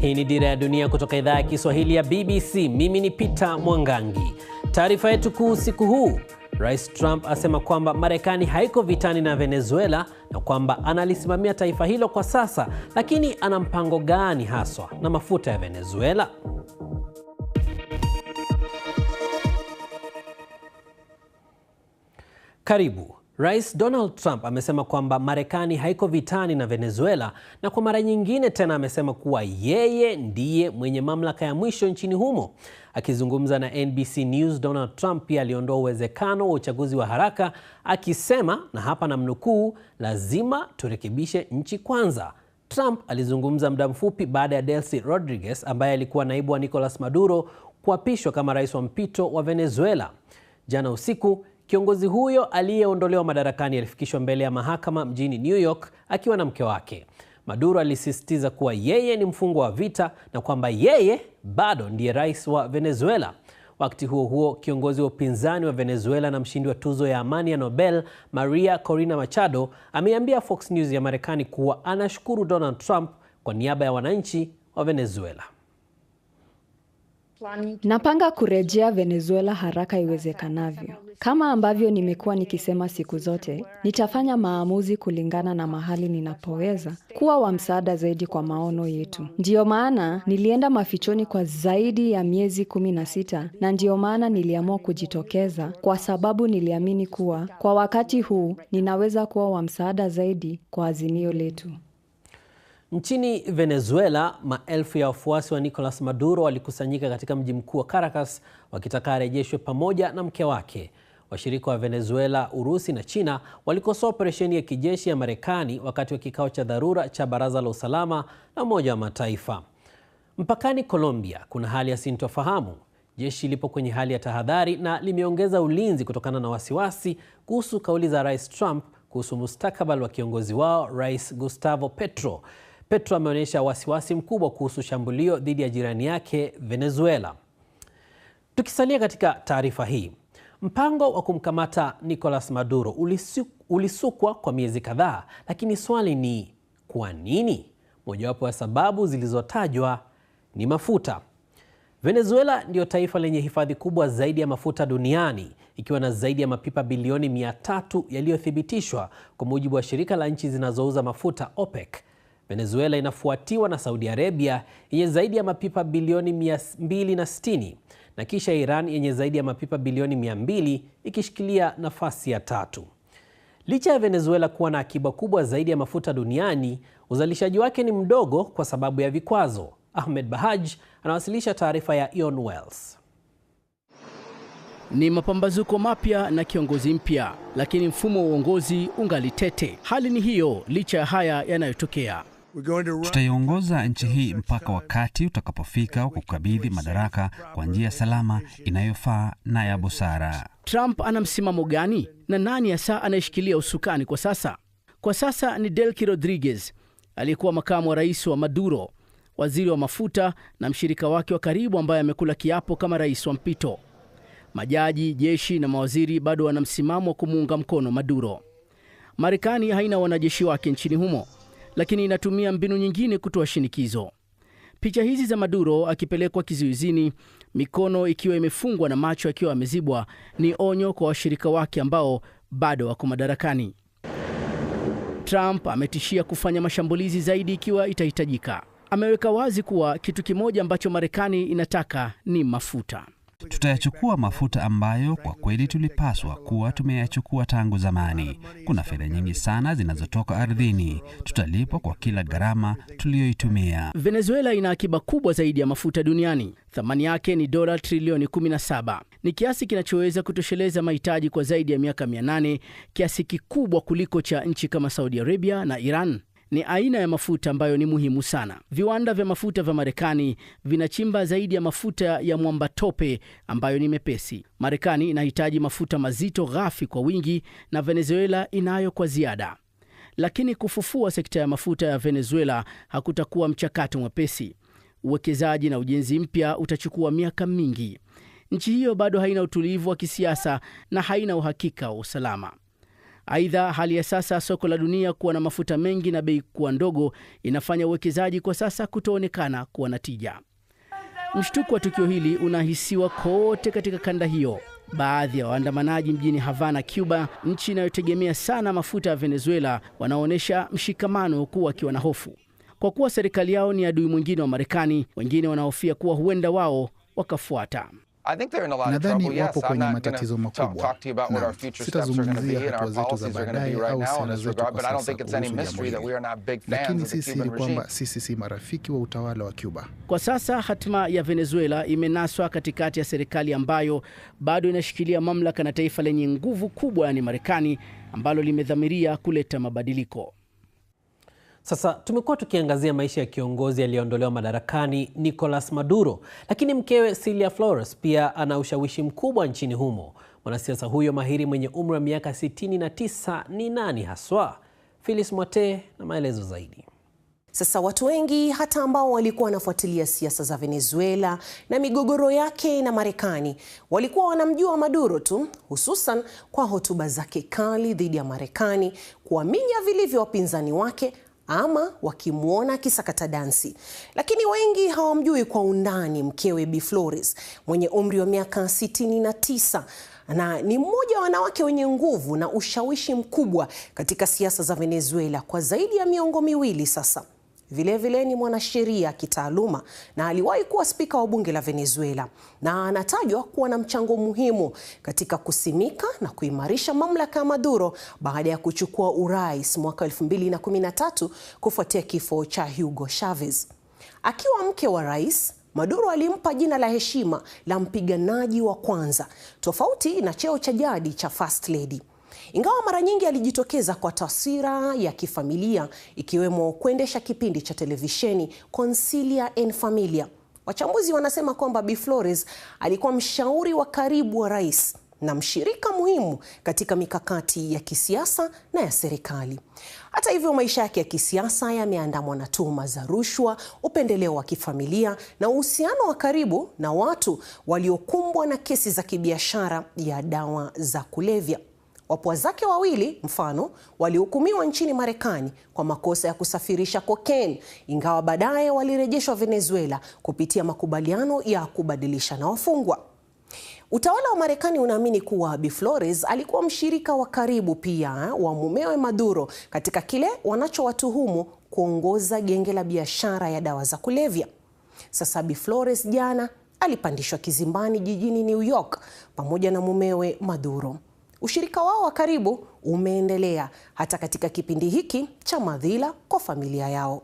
Hii ni Dira ya Dunia kutoka idhaa ya Kiswahili ya BBC. Mimi ni Peter Mwangangi. Taarifa yetu kuu siku huu: Rais Trump asema kwamba Marekani haiko vitani na Venezuela na kwamba analisimamia taifa hilo kwa sasa, lakini ana mpango gani haswa na mafuta ya Venezuela? Karibu. Rais Donald Trump amesema kwamba Marekani haiko vitani na Venezuela, na kwa mara nyingine tena amesema kuwa yeye ndiye mwenye mamlaka ya mwisho nchini humo. Akizungumza na NBC News, Donald Trump pia aliondoa uwezekano wa uchaguzi wa haraka, akisema, na hapa namnukuu, lazima turekebishe nchi kwanza. Trump alizungumza muda mfupi baada ya Delcy Rodriguez, ambaye alikuwa naibu wa Nicolas Maduro, kuapishwa kama rais wa mpito wa Venezuela. Jana usiku, kiongozi huyo aliyeondolewa madarakani alifikishwa mbele ya mahakama mjini New York akiwa na mke wake. Maduro alisisitiza kuwa yeye ni mfungwa wa vita na kwamba yeye bado ndiye rais wa Venezuela. Wakati huo huo, kiongozi wa upinzani wa Venezuela na mshindi wa tuzo ya amani ya Nobel, Maria Corina Machado, ameambia Fox News ya Marekani kuwa anashukuru Donald Trump kwa niaba ya wananchi wa Venezuela. Napanga kurejea Venezuela haraka iwezekanavyo. Kama ambavyo nimekuwa nikisema siku zote, nitafanya maamuzi kulingana na mahali ninapoweza kuwa wa msaada zaidi kwa maono yetu. Ndiyo maana nilienda mafichoni kwa zaidi ya miezi 16, na ndiyo maana niliamua kujitokeza, kwa sababu niliamini kuwa kwa wakati huu ninaweza kuwa wa msaada zaidi kwa azimio letu. Nchini Venezuela, maelfu ya wafuasi wa Nicolas Maduro walikusanyika katika mji mkuu wa Caracas wakitaka arejeshwe pamoja na mke wake. Washirika wa Venezuela, Urusi na China walikosoa operesheni ya kijeshi ya Marekani wakati wa kikao cha dharura cha Baraza la Usalama la Umoja wa Mataifa. Mpakani Colombia kuna hali ya sintofahamu. Jeshi lipo kwenye hali ya tahadhari na limeongeza ulinzi kutokana na wasiwasi kuhusu kauli za Rais Trump kuhusu mustakabali wa kiongozi wao, Rais Gustavo Petro. Petro ameonyesha wasiwasi mkubwa kuhusu shambulio dhidi ya jirani yake Venezuela. Tukisalia katika taarifa hii, mpango wa kumkamata Nicolas Maduro ulisukwa kwa miezi kadhaa, lakini swali ni kwa nini? Mojawapo ya sababu zilizotajwa ni mafuta. Venezuela ndio taifa lenye hifadhi kubwa zaidi ya mafuta duniani, ikiwa na zaidi ya mapipa bilioni 300 yaliyothibitishwa kwa mujibu wa shirika la nchi zinazouza mafuta OPEC. Venezuela inafuatiwa na Saudi Arabia yenye zaidi ya mapipa bilioni 260 na kisha Iran yenye zaidi ya mapipa bilioni 200 ikishikilia nafasi ya 3. Licha ya Venezuela kuwa na akiba kubwa zaidi ya mafuta duniani, uzalishaji wake ni mdogo kwa sababu ya vikwazo. Ahmed Bahaj anawasilisha taarifa ya Ion Wells. Ni mapambazuko mapya na kiongozi mpya, lakini mfumo wa uongozi ungali tete. Hali ni hiyo licha ya haya yanayotokea. Tutaiongoza nchi hii mpaka wakati utakapofika wa kukabidhi madaraka kwa njia salama, inayofaa na ya busara. Trump ana msimamo gani na nani hasa anayeshikilia usukani kwa sasa? Kwa sasa ni Delcy Rodriguez, aliyekuwa makamu wa rais wa Maduro, waziri wa mafuta na mshirika wake wa karibu ambaye amekula kiapo kama rais wa mpito. Majaji, jeshi na mawaziri bado wana msimamo wa kumuunga mkono Maduro. Marekani haina wanajeshi wake nchini humo, lakini inatumia mbinu nyingine kutoa shinikizo. Picha hizi za Maduro akipelekwa kizuizini, mikono ikiwa imefungwa na macho akiwa amezibwa, ni onyo kwa washirika wake ambao bado wako madarakani. Trump ametishia kufanya mashambulizi zaidi ikiwa itahitajika. Ameweka wazi kuwa kitu kimoja ambacho Marekani inataka ni mafuta. Tutayachukua mafuta ambayo kwa kweli tulipaswa kuwa tumeyachukua tangu zamani. Kuna fedha nyingi sana zinazotoka ardhini. Tutalipwa kwa kila gharama tuliyoitumia. Venezuela ina akiba kubwa zaidi ya mafuta duniani. Thamani yake ni dola trilioni 17. Ni kiasi kinachoweza kutosheleza mahitaji kwa zaidi ya miaka 800, kiasi kikubwa kuliko cha nchi kama Saudi Arabia na Iran. Ni aina ya mafuta ambayo ni muhimu sana. Viwanda vya mafuta vya Marekani vinachimba zaidi ya mafuta ya mwamba tope ambayo ni mepesi. Marekani inahitaji mafuta mazito ghafi kwa wingi na Venezuela inayo kwa ziada. Lakini kufufua sekta ya mafuta ya Venezuela hakutakuwa mchakato mwepesi. Uwekezaji na ujenzi mpya utachukua miaka mingi. Nchi hiyo bado haina utulivu wa kisiasa na haina uhakika wa usalama. Aidha, hali ya sasa ya soko la dunia kuwa na mafuta mengi na bei kuwa ndogo inafanya uwekezaji kwa sasa kutoonekana kuwa na tija. Mshtuko wa tukio hili unahisiwa kote katika kanda hiyo. Baadhi ya waandamanaji mjini Havana, Cuba, nchi inayotegemea sana mafuta ya Venezuela, wanaonyesha mshikamano huku wakiwa na hofu. Kwa kuwa serikali yao ni adui mwingine wa Marekani, wengine wanahofia kuwa huenda wao wakafuata. Nadhani wapo kwenye matatizo makubwa. Na sitazungumzia hatua zetu za baadaye au sera zetu kwa sasa kuhusu jambo hili. Lakini si siri kwamba sisi si marafiki wa utawala wa Cuba. Kwa sasa hatima ya Venezuela imenaswa katikati ya serikali ambayo bado inashikilia mamlaka na taifa lenye nguvu kubwa, yani Marekani, ambalo limedhamiria kuleta mabadiliko. Sasa tumekuwa tukiangazia maisha ya kiongozi aliyeondolewa madarakani Nicolas Maduro, lakini mkewe Cilia Flores pia ana ushawishi mkubwa nchini humo. Mwanasiasa huyo mahiri mwenye umri wa miaka 69 ni nani haswa? Phyllis Mwate na maelezo zaidi. Sasa watu wengi hata ambao walikuwa wanafuatilia siasa za Venezuela na migogoro yake na Marekani walikuwa wanamjua Maduro tu, hususan kwa hotuba zake kali dhidi ya Marekani, kuaminya vilivyo wapinzani wake ama wakimwona kisakata dansi. Lakini wengi hawamjui kwa undani mkewe Bi Flores mwenye umri wa miaka 69 na ni mmoja wa wanawake wenye nguvu na ushawishi mkubwa katika siasa za Venezuela kwa zaidi ya miongo miwili sasa. Vilevile ni mwanasheria kitaaluma na aliwahi kuwa spika wa bunge la Venezuela, na anatajwa kuwa na mchango muhimu katika kusimika na kuimarisha mamlaka ya Maduro baada ya kuchukua urais mwaka 2013 kufuatia kifo cha Hugo Chavez. Akiwa mke wa rais, Maduro alimpa jina la heshima la mpiganaji wa kwanza, tofauti na cheo cha jadi cha First Lady. Ingawa mara nyingi alijitokeza kwa taswira ya kifamilia, ikiwemo kuendesha kipindi cha televisheni Concilia en Familia, wachambuzi wanasema kwamba Bi Flores alikuwa mshauri wa karibu wa rais na mshirika muhimu katika mikakati ya kisiasa na ya serikali. Hata hivyo, maisha yake ya kisiasa yameandamwa na tuhuma za rushwa, upendeleo wa kifamilia na uhusiano wa karibu na watu waliokumbwa na kesi za kibiashara ya dawa za kulevya. Wapwa zake wawili mfano walihukumiwa nchini Marekani kwa makosa ya kusafirisha cocaine, ingawa baadaye walirejeshwa Venezuela kupitia makubaliano ya kubadilishana wafungwa. Utawala wa Marekani unaamini kuwa Bi Flores alikuwa mshirika wa karibu pia wa mumewe Maduro katika kile wanachowatuhumu kuongoza genge la biashara ya dawa za kulevya. Sasa Bi Flores jana alipandishwa kizimbani jijini New York pamoja na mumewe Maduro. Ushirika wao wa karibu umeendelea hata katika kipindi hiki cha madhila kwa familia yao.